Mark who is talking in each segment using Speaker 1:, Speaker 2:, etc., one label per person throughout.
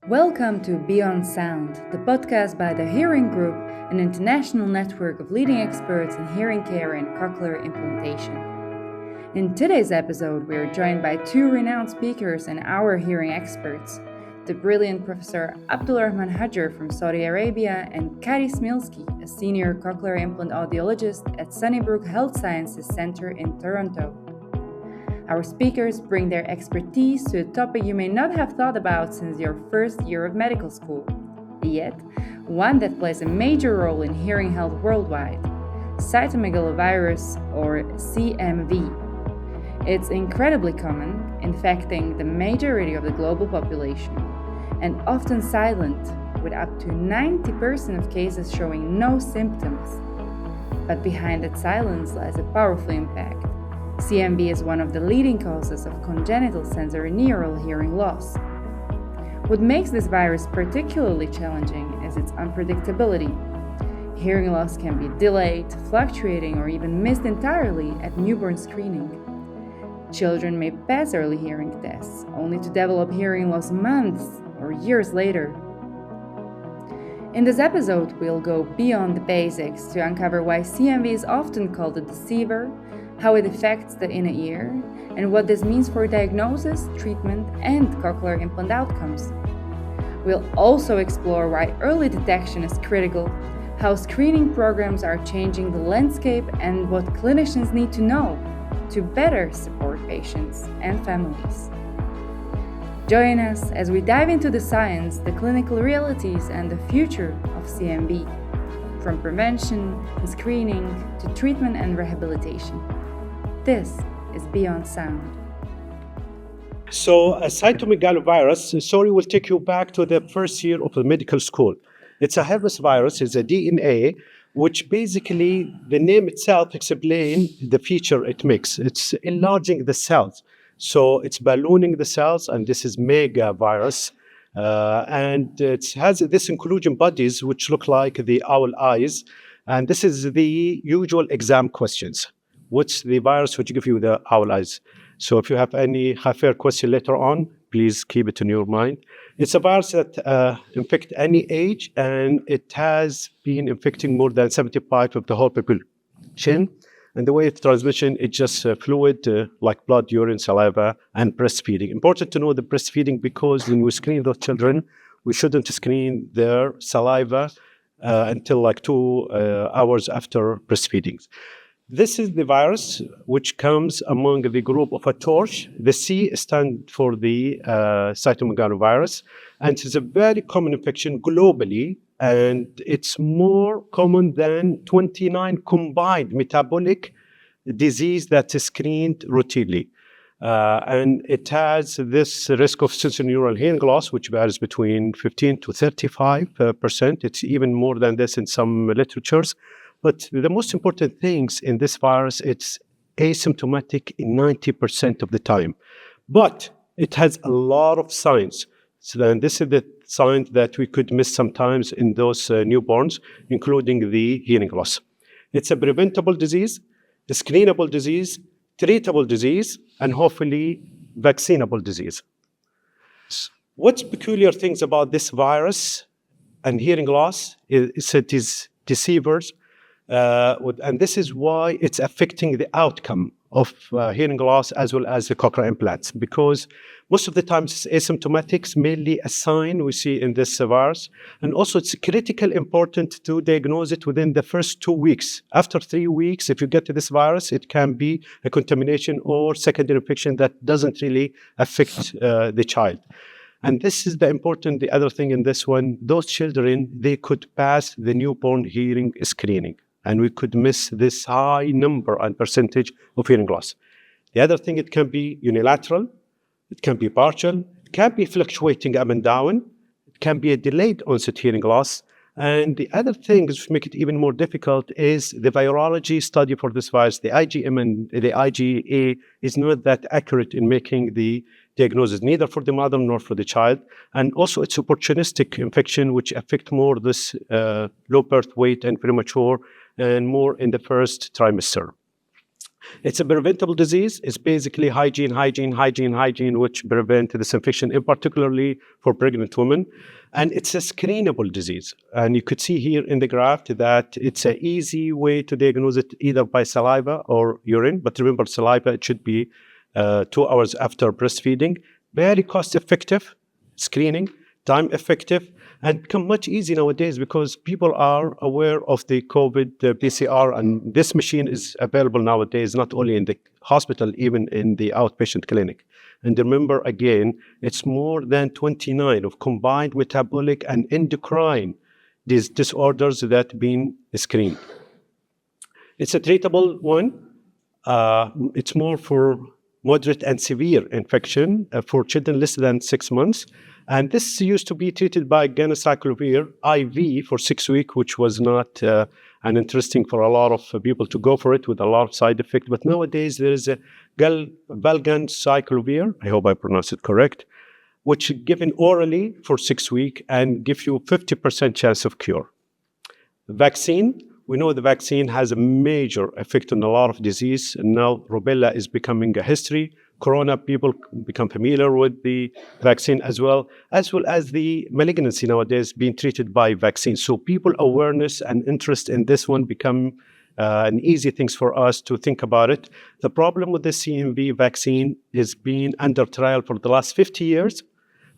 Speaker 1: Welcome to Beyond Sound, the podcast by the Hearing Group, an international network of leading experts in hearing care and cochlear implantation. In today's episode, we are joined by two renowned speakers and our hearing experts, the brilliant Professor Abdulrahman Hagr from Saudi Arabia and Kari Smilsky, a senior cochlear implant audiologist at Sunnybrook Health Sciences Center in Toronto. Our speakers bring their expertise to a topic you may not have thought about since your first year of medical school, yet one that plays a major role in hearing health worldwide: Cytomegalovirus, or CMV. It's incredibly common, infecting the majority of the global population, and often silent, with up to 90% of cases showing no symptoms. But behind that silence lies a powerful impact. CMV is one of the leading causes of congenital sensorineural hearing loss. What makes this virus particularly challenging is its unpredictability. Hearing loss can be delayed, fluctuating, or even missed entirely at newborn screening. Children may pass early hearing tests, only to develop hearing loss months or years later. In this episode, we'll go beyond the basics to uncover why CMV is often called a deceiver, how it affects the inner ear, and what this means for diagnosis, treatment, and cochlear implant outcomes. We'll also explore why early detection is critical, how screening programs are changing the landscape, and what clinicians need to know to better support patients and families. Join us as we dive into the science, the clinical realities, and the future of CMV, from prevention and screening to treatment and rehabilitation. This is Beyond Sound.
Speaker 2: So, cytomegalovirus, sorry, will take you back to the first year of the medical school. It's a herpes virus, it's a DNA, which basically, the name itself explains the feature it makes. It's enlarging the cells. So it's ballooning the cells, and this is megavirus. And it has this inclusion bodies, which look like the owl eyes. And this is the usual exam questions. What's the virus which give you the owl eyes? So if you have any fair question later on, please keep it in your mind. It's a virus that infects any age, and it has been infecting more than 75% of the whole population. And the way it's transmission, it's just fluid like blood, urine, saliva, and breastfeeding. Important to know the breastfeeding, because when we screen those children, we shouldn't screen their saliva until like 2 hours after breastfeeding. This is the virus which comes among the group of a torch. The C stands for the cytomegalovirus, and it's a very common infection globally, and it's more common than 29 combined metabolic disease that is screened routinely. And it has this risk of sensorineural hearing loss, which varies between 15 to 35%. It's even more than this in some literatures. But the most important things in this virus, it's asymptomatic in 90% of the time. But it has a lot of signs. So then this is the signs that we could miss sometimes in those newborns, including the hearing loss. It's a preventable disease, a screenable disease, treatable disease, and hopefully vaccinable disease. What's peculiar things about this virus and hearing loss is it is deceivers. And this is why it's affecting the outcome of hearing loss as well as the cochlear implants, because most of the time it's asymptomatic, it's mainly a sign we see in this virus. And also it's critically important to diagnose it within the first 2 weeks. After 3 weeks, if you get to this virus, it can be a contamination or secondary infection that doesn't really affect the child. And this is the other thing in this one, those children, they could pass the newborn hearing screening, and we could miss this high number and percentage of hearing loss. The other thing, it can be unilateral, it can be partial, it can be fluctuating up and down, it can be a delayed onset hearing loss. And the other thing which make it even more difficult is the virology study for this virus. The IgM and the IgA is not that accurate in making the diagnosis, neither for the mother nor for the child. And also it's opportunistic infection, which affect more this low birth weight and premature, and more in the first trimester. It's a preventable disease. It's basically hygiene, which prevent this infection, in particularly for pregnant women. And it's a screenable disease. And you could see here in the graph that it's an easy way to diagnose it either by saliva or urine. But remember, saliva, it should be 2 hours after breastfeeding. Very cost-effective screening, time-effective, and become much easier nowadays because people are aware of the COVID PCR, and this machine is available nowadays not only in the hospital, even in the outpatient clinic. And remember, again, it's more than 29 of combined metabolic and endocrine these disorders that been screened. It's a treatable one. It's more for moderate and severe infection for children less than 6 months. And this used to be treated by gynocyclovir IV for 6 weeks, which was not an interesting for a lot of people to go for it with a lot of side effects. But nowadays there is a valganciclovir, I hope I pronounced it correct, which is given orally for 6 weeks and gives you 50% chance of cure. Vaccine, we know the vaccine has a major effect on a lot of disease, and now rubella is becoming a history. Corona, people become familiar with the vaccine as well as the malignancy nowadays being treated by vaccine. So people awareness and interest in this one become an easy things for us to think about it. The problem with the CMV vaccine is being under trial for the last 50 years,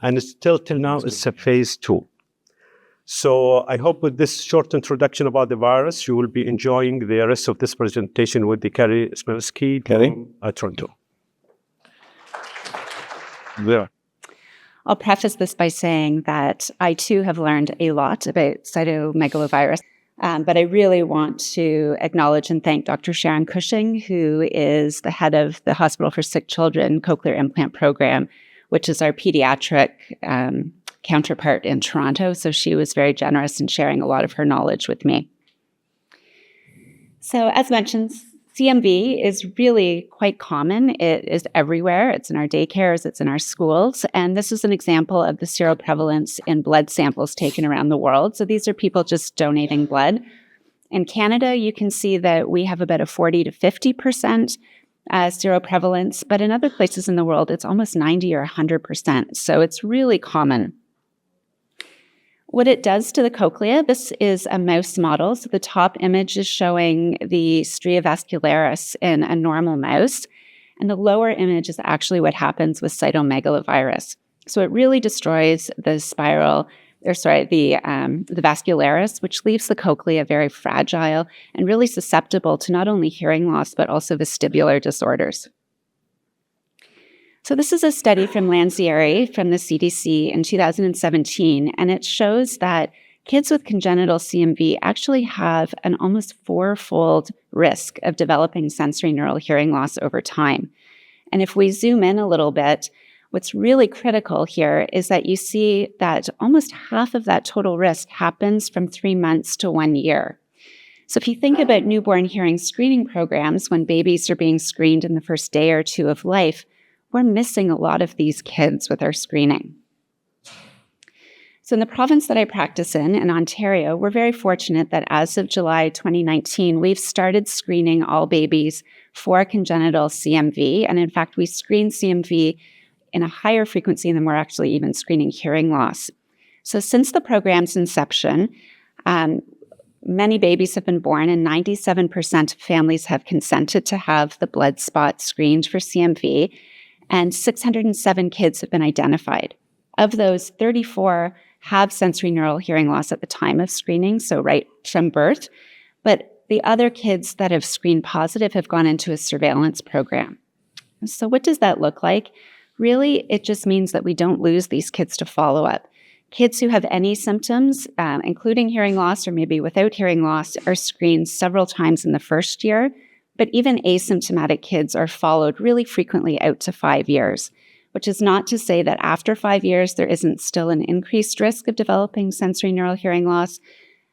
Speaker 2: and it's still till now it's a phase 2. So I hope with this short introduction about the virus, you will be enjoying the rest of this presentation with the Kari Smilsky from Toronto.
Speaker 3: There. I'll preface this by saying that I too have learned a lot about cytomegalovirus, but I really want to acknowledge and thank Dr. Sharon Cushing, who is the head of the Hospital for Sick Children Cochlear Implant Program, which is our pediatric counterpart in Toronto. So she was very generous in sharing a lot of her knowledge with me. So as mentioned, CMV is really quite common. It is everywhere. It's in our daycares, it's in our schools. And this is an example of the seroprevalence in blood samples taken around the world. So these are people just donating blood. In Canada, you can see that we have about a 40 to 50% seroprevalence, but in other places in the world, it's almost 90 or 100%. So it's really common. What it does to the cochlea, this is a mouse model. So the top image is showing the stria vascularis in a normal mouse. And the lower image is actually what happens with cytomegalovirus. So it really destroys the the vascularis, which leaves the cochlea very fragile and really susceptible to not only hearing loss, but also vestibular disorders. So this is a study from Lanzieri from the CDC in 2017, and it shows that kids with congenital CMV actually have an almost 4-fold risk of developing sensorineural hearing loss over time. And if we zoom in a little bit, what's really critical here is that you see that almost half of that total risk happens from 3 months to 1 year. So if you think about newborn hearing screening programs, when babies are being screened in the first day or 2 of life, we're missing a lot of these kids with our screening. So in the province that I practice in Ontario, we're very fortunate that as of July 2019, we've started screening all babies for congenital CMV. And in fact, we screen CMV in a higher frequency than we're actually even screening hearing loss. So since the program's inception, many babies have been born, and 97% of families have consented to have the blood spot screened for CMV. And 607 kids have been identified. Of those, 34 have sensorineural hearing loss at the time of screening, so right from birth. But the other kids that have screened positive have gone into a surveillance program. So what does that look like? Really, it just means that we don't lose these kids to follow-up. Kids who have any symptoms, including hearing loss or maybe without hearing loss, are screened several times in the first year. But even asymptomatic kids are followed really frequently out to 5 years, which is not to say that after 5 years, there isn't still an increased risk of developing sensorineural hearing loss.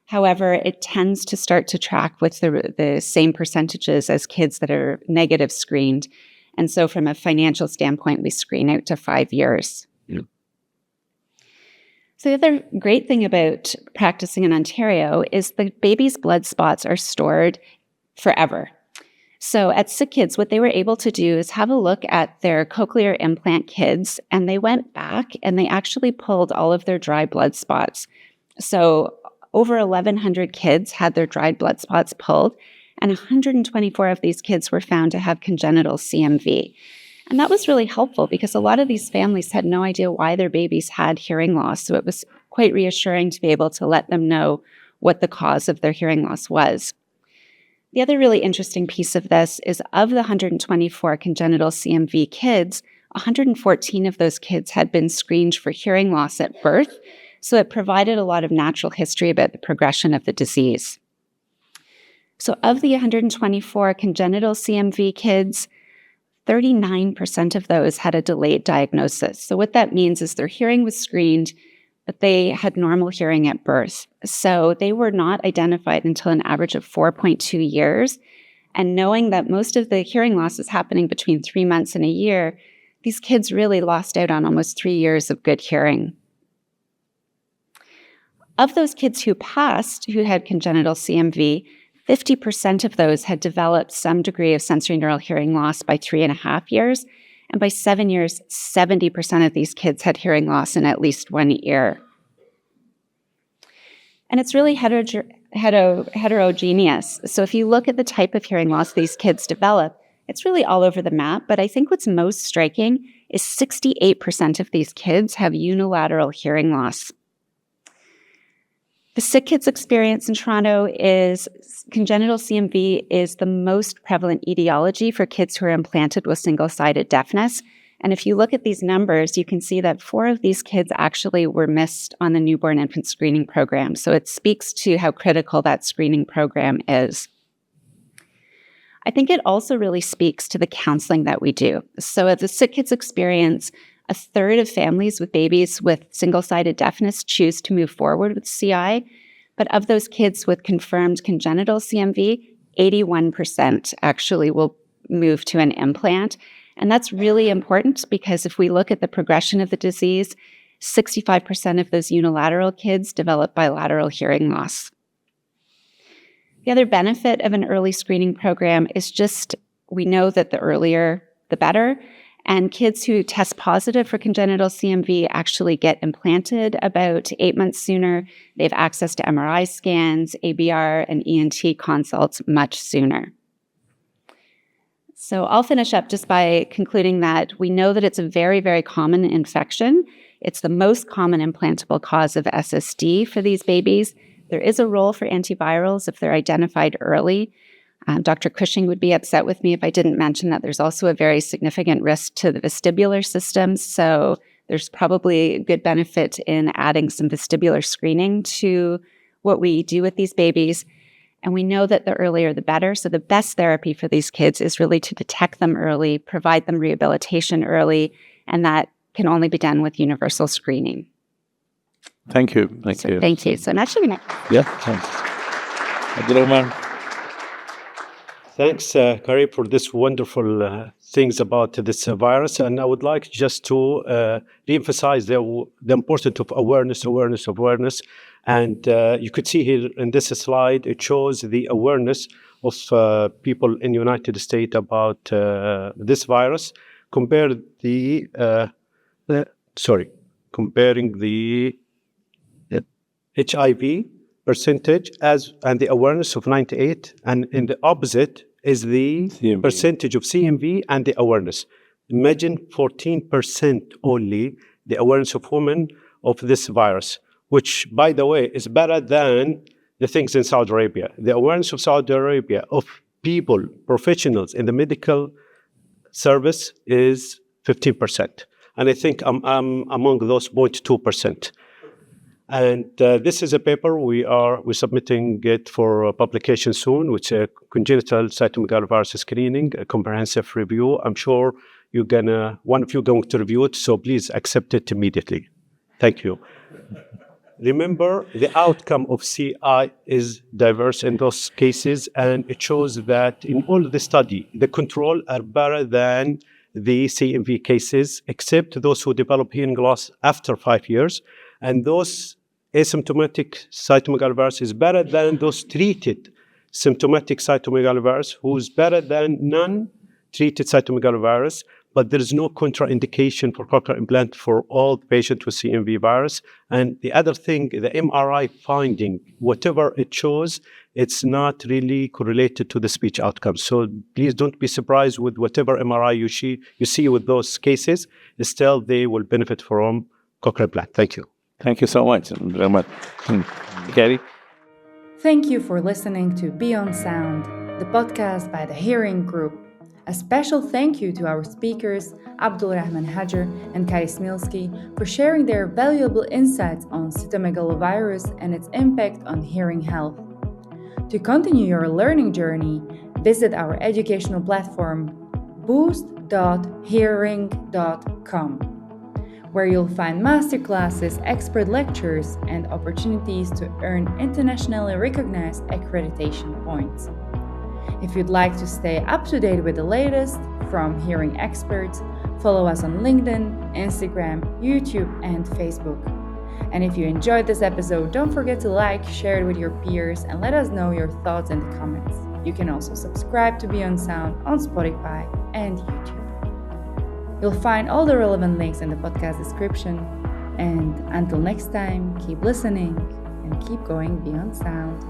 Speaker 3: However, it tends to start to track with the same percentages as kids that are negative screened. And so from a financial standpoint, we screen out to 5 years. Yeah. So the other great thing about practicing in Ontario is the baby's blood spots are stored forever. So at Sick Kids, what they were able to do is have a look at their cochlear implant kids, and they went back and they actually pulled all of their dry blood spots. So over 1,100 kids had their dried blood spots pulled, and 124 of these kids were found to have congenital CMV. And that was really helpful because a lot of these families had no idea why their babies had hearing loss. So it was quite reassuring to be able to let them know what the cause of their hearing loss was. The other really interesting piece of this is of the 124 congenital CMV kids, 114 of those kids had been screened for hearing loss at birth, so it provided a lot of natural history about the progression of the disease. So of the 124 congenital CMV kids, 39% of those had a delayed diagnosis. So what that means is their hearing was screened, but they had normal hearing at birth. So they were not identified until an average of 4.2 years. And knowing that most of the hearing loss is happening between 3 months and a year, these kids really lost out on almost 3 years of good hearing. Of those kids who passed, who had congenital CMV, 50% of those had developed some degree of sensorineural hearing loss by 3.5 years. And by 7 years, 70% of these kids had hearing loss in at least 1 ear. And it's really heterogeneous. So if you look at the type of hearing loss these kids develop, it's really all over the map. But I think what's most striking is 68% of these kids have unilateral hearing loss. The Sick Kids experience in Toronto is congenital CMV is the most prevalent etiology for kids who are implanted with single-sided deafness. And if you look at these numbers, you can see that 4 of these kids actually were missed on the newborn infant screening program. So it speaks to how critical that screening program is. I think it also really speaks to the counseling that we do. So at the Sick Kids experience, 1/3 of families with babies with single-sided deafness choose to move forward with CI. But of those kids with confirmed congenital CMV, 81% actually will move to an implant. And that's really important because if we look at the progression of the disease, 65% of those unilateral kids develop bilateral hearing loss. The other benefit of an early screening program is just we know that the earlier, the better. And kids who test positive for congenital CMV actually get implanted about 8 months sooner. They have access to MRI scans, ABR, and ENT consults much sooner. So I'll finish up just by concluding that we know that it's a very, very common infection. It's the most common implantable cause of SSD for these babies. There is a role for antivirals if they're identified early. Dr. Cushing would be upset with me if I didn't mention that there's also a very significant risk to the vestibular system. So there's probably a good benefit in adding some vestibular screening to what we do with these babies. And we know that the earlier the better. So the best therapy for these kids is really to detect them early, provide them rehabilitation early, and that can only be done with universal screening.
Speaker 4: Thank you.
Speaker 3: Thank you. So I'm actually going to...
Speaker 4: Yeah, thanks. Abdurrahman.
Speaker 2: Thanks, Kari, for this wonderful things about this virus. And I would like just to re-emphasize the importance of awareness. And you could see here in this slide, it shows the awareness of people in the United States about this virus, comparing the HIV percentage and the awareness of 98, and in the opposite is the
Speaker 4: CMV.
Speaker 2: Percentage of CMV and the awareness. Imagine 14% only the awareness of women of this virus, which, by the way, is better than the things in Saudi Arabia. The awareness of Saudi Arabia of people, professionals in the medical service is 15%. And I think I'm among those 0.2%. And this is a paper we're submitting it for publication soon, which is congenital cytomegalovirus screening, a comprehensive review. I'm sure one of you going to review it, so please accept it immediately. Thank you. Remember, the outcome of CI is diverse in those cases, and it shows that in all the study, the control are better than the CMV cases, except those who develop hearing loss after 5 years. And those asymptomatic cytomegalovirus is better than those treated symptomatic cytomegalovirus, who's better than non-treated cytomegalovirus, but there is no contraindication for cochlear implant for all patients with CMV virus. And the other thing, the MRI finding, whatever it shows, it's not really correlated to the speech outcomes. So please don't be surprised with whatever MRI you see with those cases. Still, they will benefit from cochlear implant. Thank you.
Speaker 4: Thank you so much. Kari?
Speaker 1: Thank you for listening to Beyond Sound, the podcast by the Hearing Group. A special thank you to our speakers, Abdulrahman Hagr and Kari Smilsky, for sharing their valuable insights on cytomegalovirus and its impact on hearing health. To continue your learning journey, visit our educational platform, boost.hearing.com, where you'll find masterclasses, expert lectures, and opportunities to earn internationally recognized accreditation points. If you'd like to stay up to date with the latest from hearing experts, follow us on LinkedIn, Instagram, YouTube, and Facebook. And if you enjoyed this episode, don't forget to like, share it with your peers, and let us know your thoughts in the comments. You can also subscribe to Beyond Sound on Spotify and YouTube. You'll find all the relevant links in the podcast description. And until next time, keep listening and keep going beyond sound.